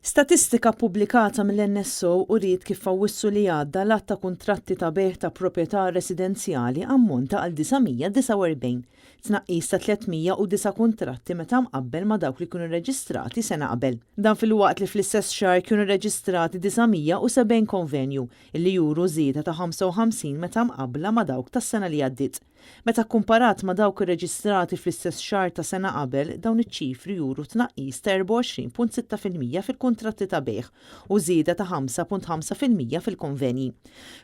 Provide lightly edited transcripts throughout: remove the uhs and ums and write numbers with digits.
Statistika pubblikata mill-NSO uriet kif fawissu li għadda l-att ta' kuntratti ta' beħ ta' proprjetà residenzjali ammonta għal 949, tnaqqis ta' 309 kuntratti meta mqabbel ma' dawk li kienu reġistrati sena qabel. Dan fil-waqt li fl-istess xahar kienu reġistrati 970 konvenju illi juru żieda ta' 55 meta mqabbla ma' dawk tas-sena li għaddiet. Meta kkumparat ma' dawk irreġistrati fl-istess xahar ta' sena qabel, dawn iċ-ċifri juru tnaqqis ta' 24.6% fil-kuntratti ta' beħ u żieda ta' 5.5% fil-konvenji.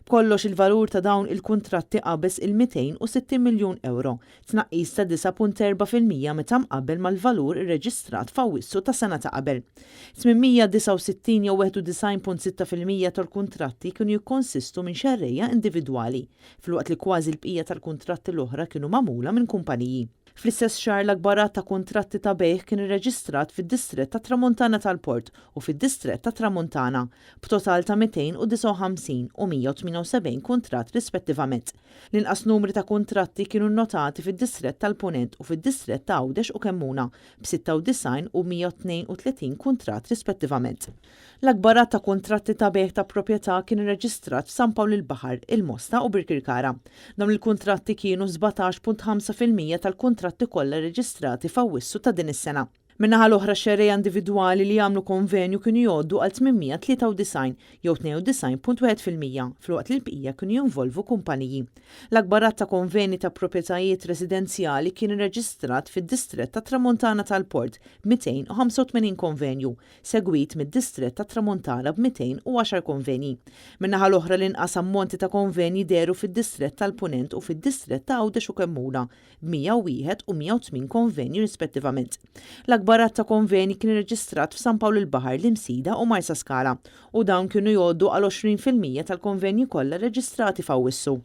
B'kollox il-valur ta' dawn il-kuntratti qabeż il-260 miljun euro, tnaqqis ta' 9.4% meta mqabbel mal-valur irreġistrat f'Awwissu ta' sena ta' qabel. 869 jew 91.6% tal-kuntratti kienu jikkonsistu minn xerrejja individwali, filwaqt li kważi l-bqija tal-kuntratti l-oħra kienu magħmula minn kumpaniji. Fl-istess xahar l-akbar ta' kuntratti ta' beħ kien irreġistrat fid-distrett ta' Tramuntana tal-Port u fid-distrett ta' Tramuntana, b'total ta' 259 u 178 kuntratt rispettivament. L-inqas numri ta' kuntratti kienu nnotati fid-distrett tal-Punent u fid-distrett ta' Għawdex u Kemmuna, b'96 u 132 kuntratt rispettivament. L-akbar ta' kuntratti ta' beħ ta' proprjetà kien irreġistrat f'San Pawl il-Baħar, il-Mosta u Birkirkara. Dawn il-kuntratti kienu 17.5% tal-kuntratti kollha reġistrati f'Awwissu ta' din is-sena. Min-naħa l-oħra xerrejja individwali li jagħmlu konvenju kienu jgħoddu għal 893 jew 92.1% filwaqt li l-bqija kienu jinvolvu kumpaniji. L-akbar ta' konvenji ta' proprjetajiet residenzjali kien irreġistrat fid-distrett ta' Tramuntana tal-Port b'285 konvenju, segwit mid-distrett ta' Tramuntana b'210 konvenji. Min-naħa l-oħra l-inqas ammonti ta' konvenji deru fid-distrett tal-Punent u fid-distrett ta' Għawdex u Kemmuna b'101 u 108 konvenju rispettivament. L-akbar ta' konvenji kien irreġistrat f'San Pawl il-Baħar, l-Imsida u Marsa Skala u dawn kienu jgħoddu għal 20% tal-konvenji kollha reġistrati f'Awwissu.